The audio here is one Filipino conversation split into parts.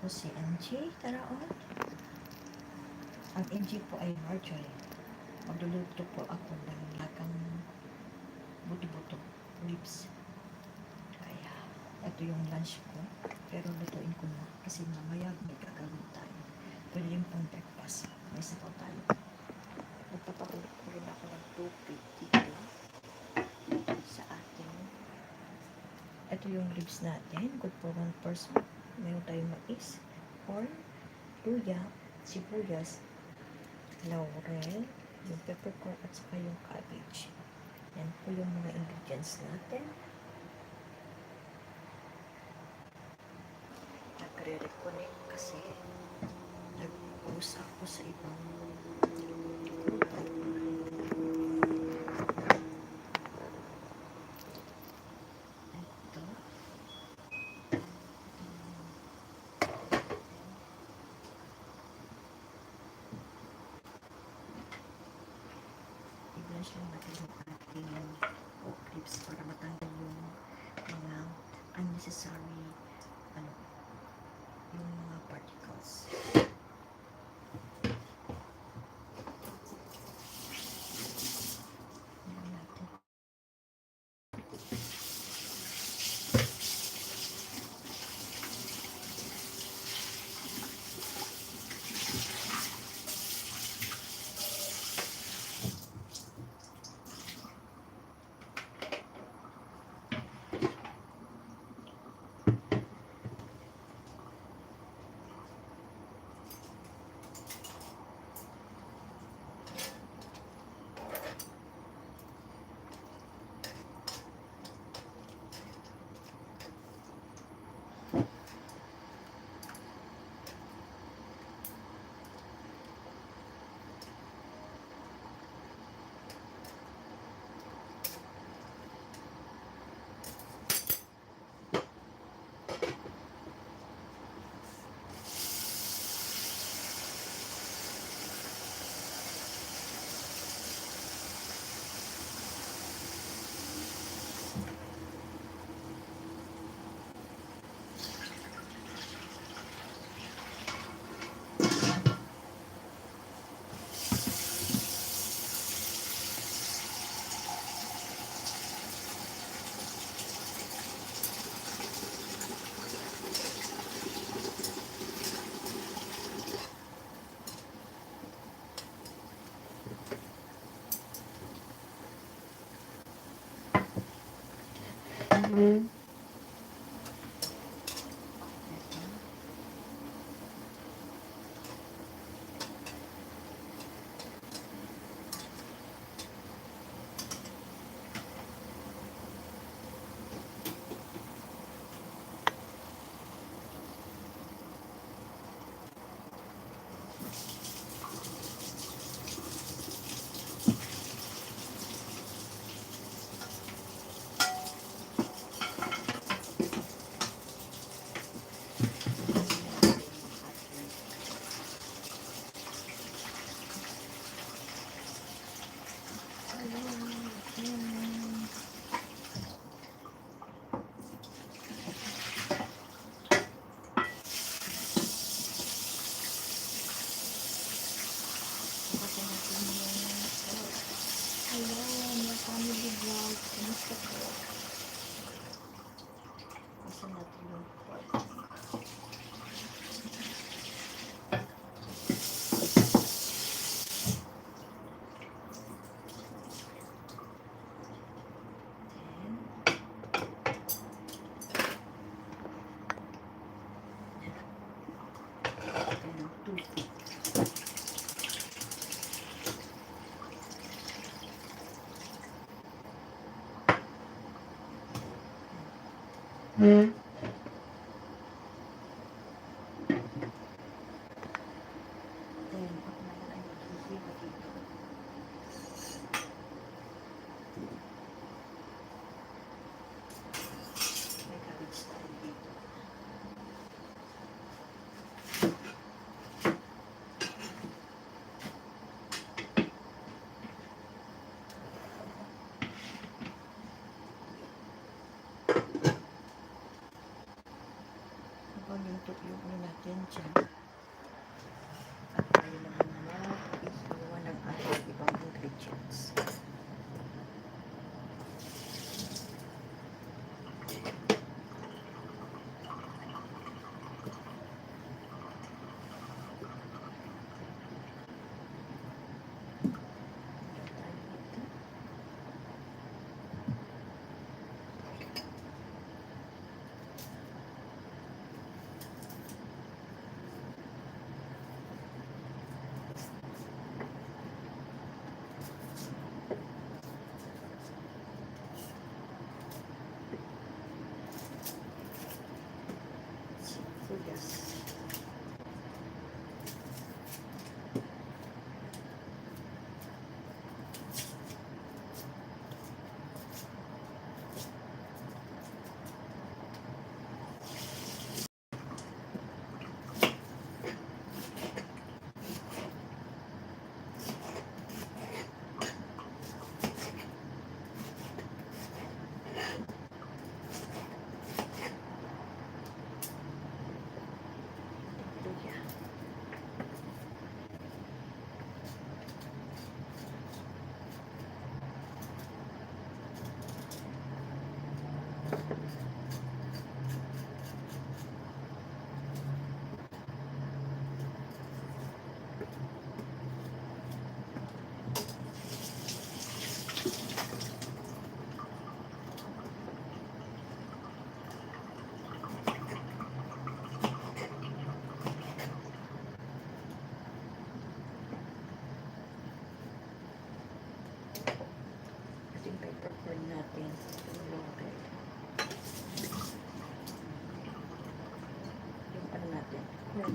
ko si MG. Tara on. Ang MG po ay Marjorie. Magluluto po ako ng lagang buto-buto, ribs. Kaya, ito yung lunch ko. Pero lutuin ko na kasi mamaya may gagawin tayo. Pwede rin pang breakfast. May sabaw tayo. Magpapakulit ko rin ako ng tubig dito sa ating. Ito yung ribs natin. Good for one person. Meron tayong mais, corn, luya, sibuyas, laurel, yung peppercorn at saka yung cabbage. Yan po yung mga ingredients natin. Nagre-reconnect kasi nag-usap ko sa ibang grupo. Ito. I-blanch lang natin yung ating pork ribs para matanggal yung mga unnecessary yung mga particles. Yan natin. Hello, mga family vlog. Kamusta po? Kasi natin yung pork. Then, tubig. Then, ako naman ay maghihiwa dito. May cabbage tayo dito. yung ano natin dyan. At tayo naman mag-ihiwa ng ating ibang ingredients. Sibuyas. Luya. Ating peppercorn natin. Loaded. Yung ano natin. Corn.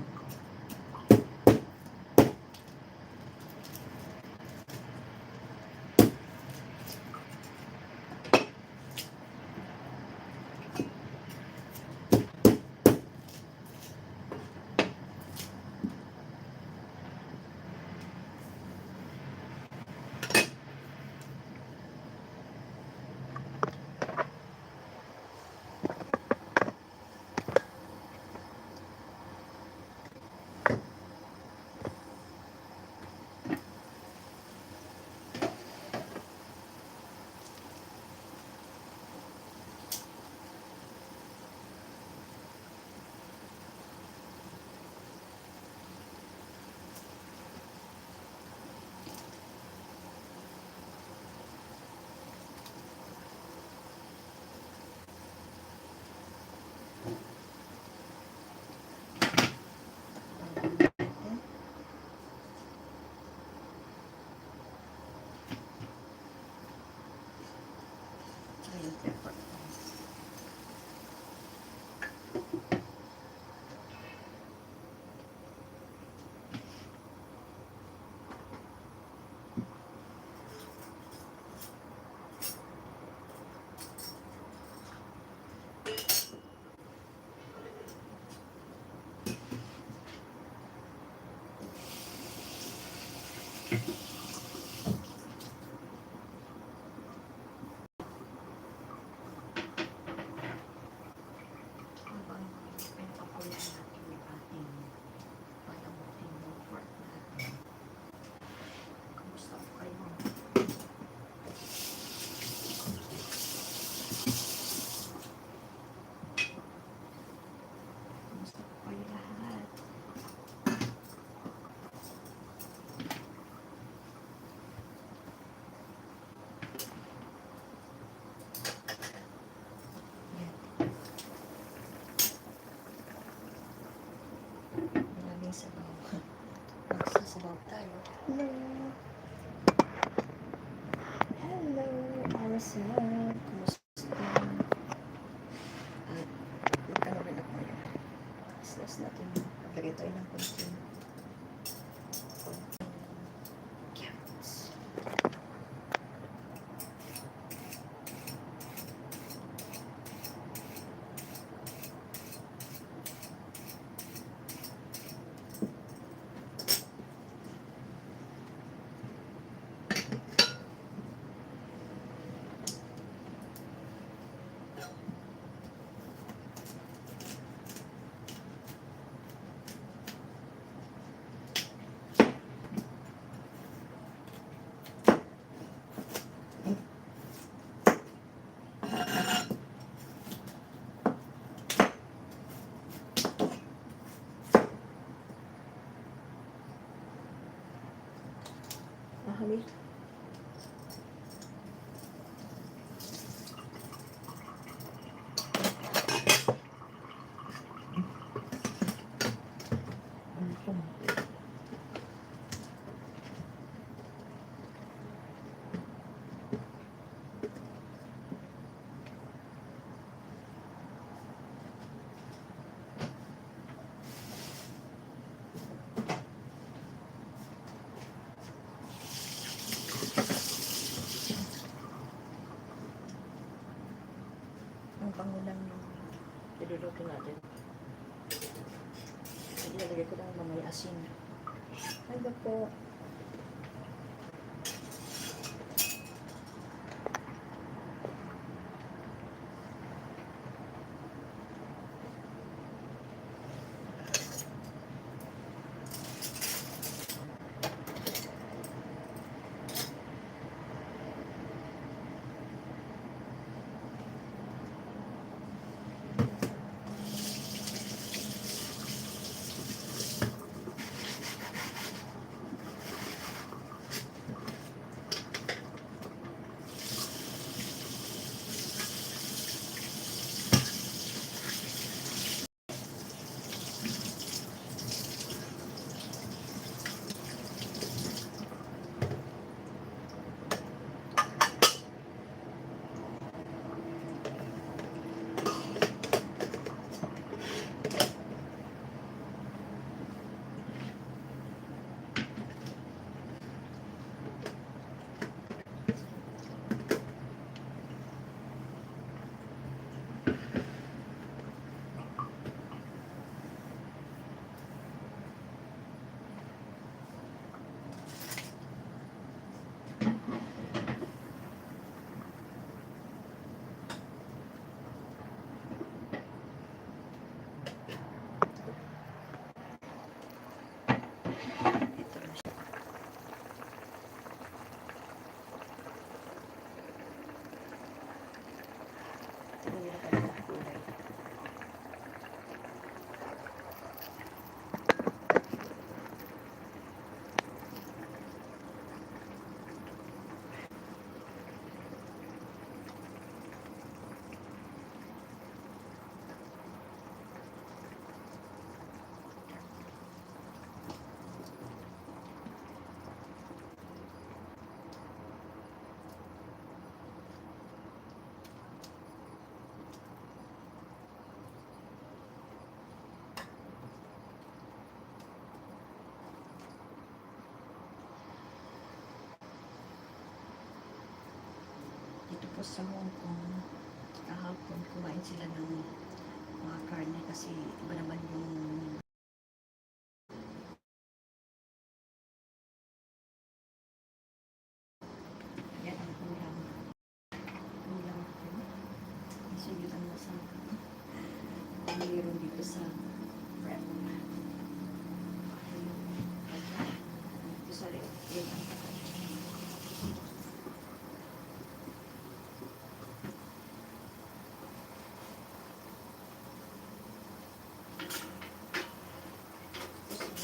Yung pepper. Habang pinapakuloy natin yung ating palamutin ng pork natin. Kamusta po kayo? Kamusta po kayo lahat? Yan. Maraming sabaw. Magsasabaw tayo. Hello! Hello! Aracel! Kumusta? At magkano rin ako yun. Slice natin. Maglagay tayo ng konting carrots. ang pangulam ng iluluto natin. Ilalagay ko lang mamay asin. Ano po? Dito po sa Hong Kong, kahapon kumain sila ng mga karne kasi iba naman yung yan ang ulam. Ulam ko. So yun ang nasa mayroon dito sa prep. Dito sa loob. Yan ang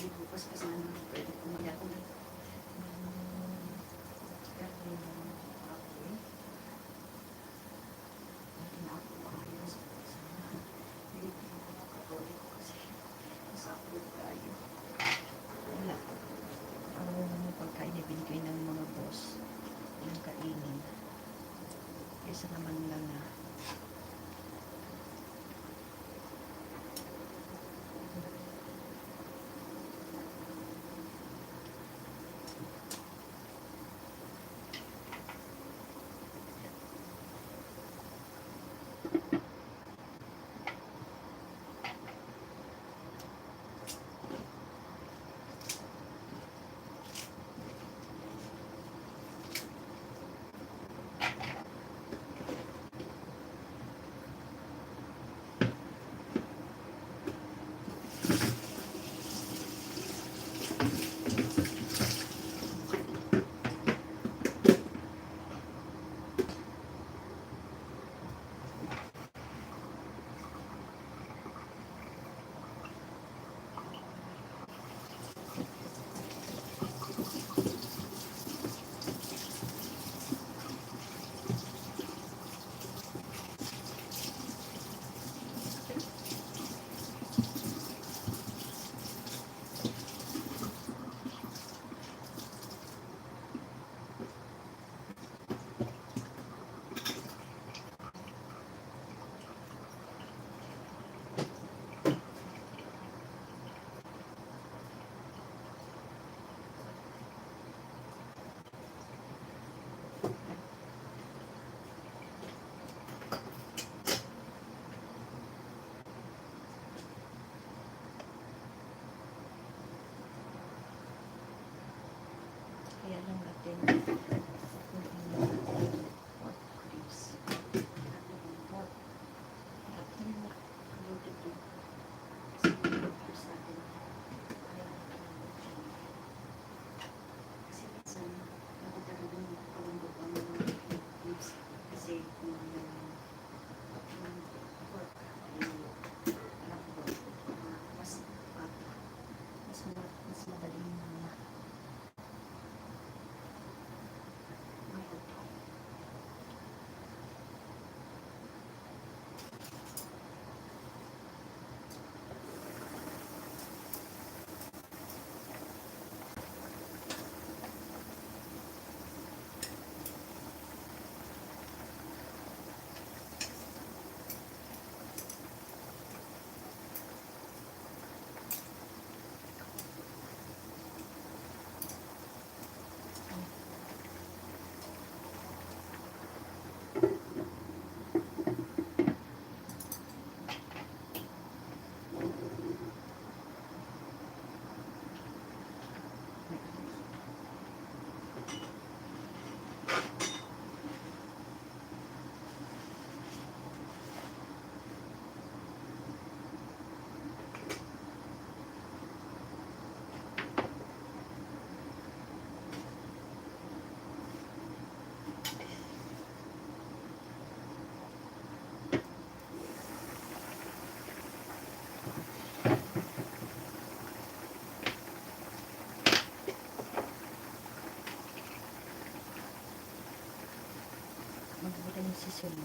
bukas pa sana pwede kumagat na karne ng apoy. Hindi na ako makayos sana. Hindi ko makakapuli ko kasi masapod tayo. Wala. Ang pagkain na binigay ng mga boss yung kainin. Kesa naman lang na kasi kung yung pork, alam ko, mas madaling maluto. Magbuta ng sisili.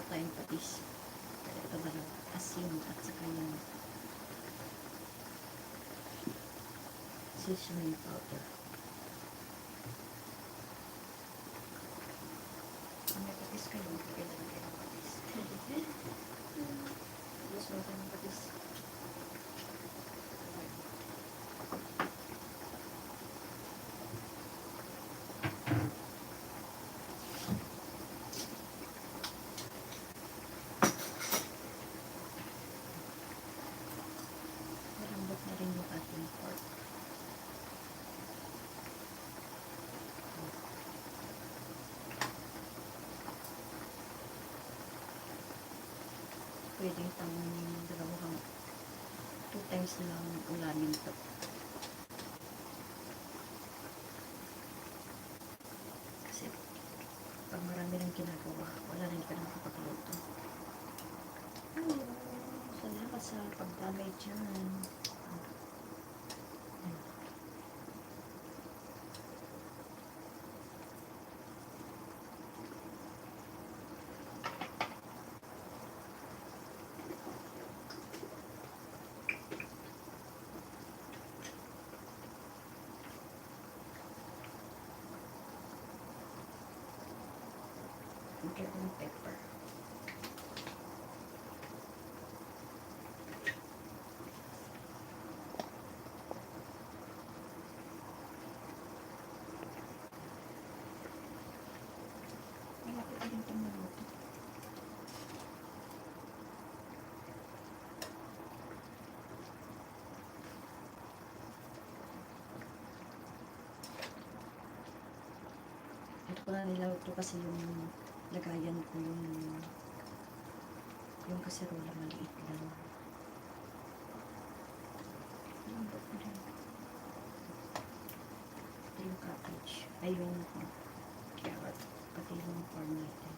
Tayong patis. Ito ba yung asin at saka yung seasoning powder. Kung may patis kayo, magpapila na kayo ng patis. Tapos mo tayo ng patis. Malambot na rin yung ating pork. Pwede itang 2 times na lang ulamin ito. Kasi pag marami rin ginagawa, wala rin ka nakapagluto. Salamat sa pagdamay dyan. Lagyan ko ng pepper. Malapit na rin itong maluto. Ito ko na niluto kasi yung lagayan ko yung kaserola maliit lang. Lambot na rin. Ito yung cabbage. Ay, yung carrot. Pati yung corn natin.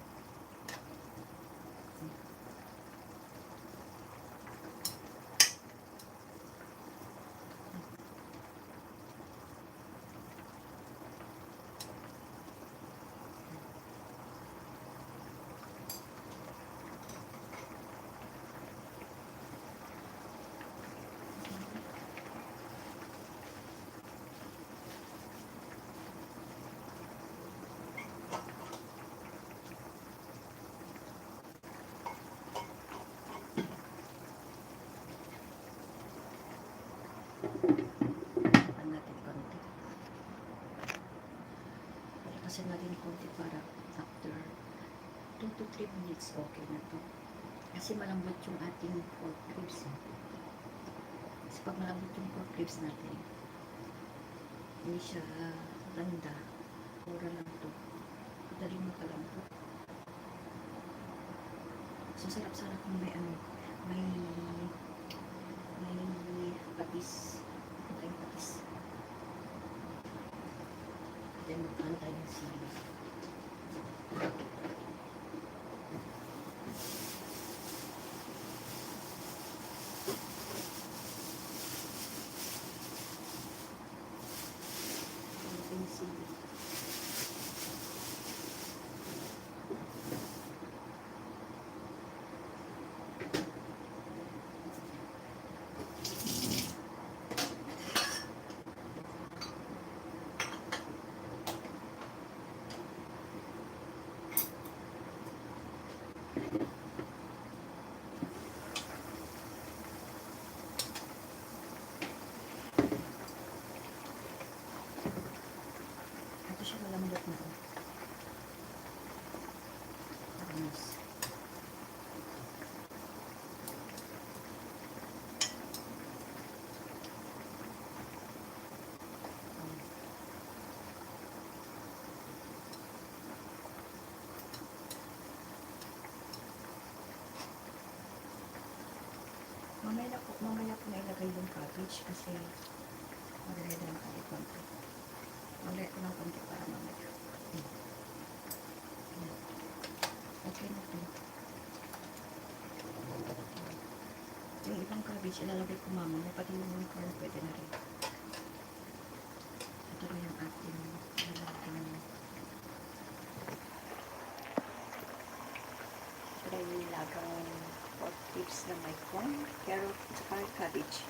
3 minutes, okay na to. Kasi malambot yung ating pork ribs. Kasi pag malambot yung pork ribs natin, hindi siya ganda. Pura lang to. Madaling makalambot. So, sarap-sarap kung may may patis. May patis. Then, magkaan tayo ng sili. Sili. Ito siya malambot na. Parangos. Mamaya po na ilagay yung cabbage kasi maglagay na lang tayo konti. Maglagay ko ng konti para mamaya. Okay na po. Yung ibang cabbage ilalagay ko mamaya, pati yung corn pwede na rin. Ito na yung ating ilalagay na. Ito na yung nilagang pork ribs na may corn, carrot, at cabbage.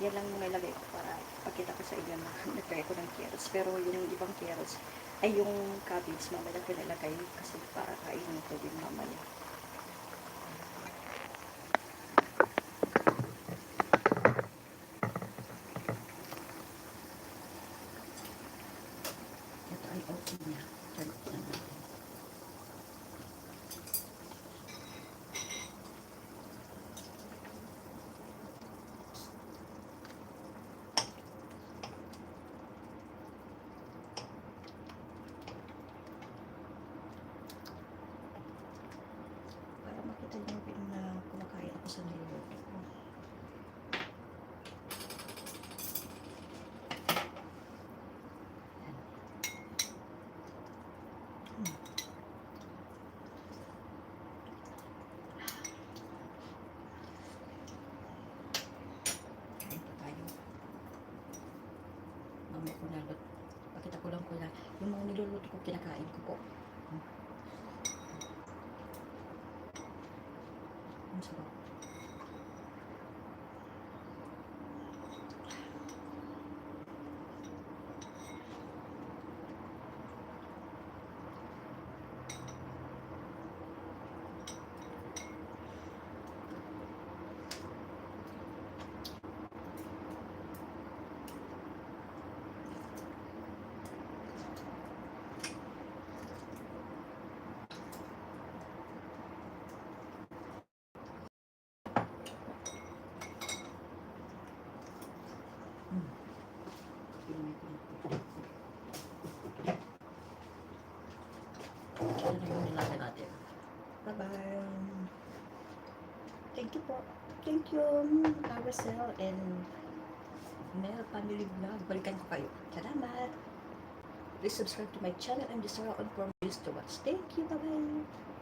Yan lang yung nilagay ko para pakita ko sa inyo na nagkaya ko ng carrots. Pero yung ibang carrots, ay yung cabbage, mamaya ko nilagay kasi para kainin ko din mamaya. Ito ay okay na. Turn off na natin. Makita niyo na kumakain ako sa niluluto ko. Kain po tayo. Mamaya ko nalot. Pakita ko lang yung mga niluluto ko, kinakain ko po. Ang sarap. Ano yung nilagay natin? Bye-bye. Thank you po. Thank you, Carousel and Mel Family Vlog. Balikan ko kayo. Salamat. Please subscribe to my channel and just on for videos to watch. Thank you. Bye-bye.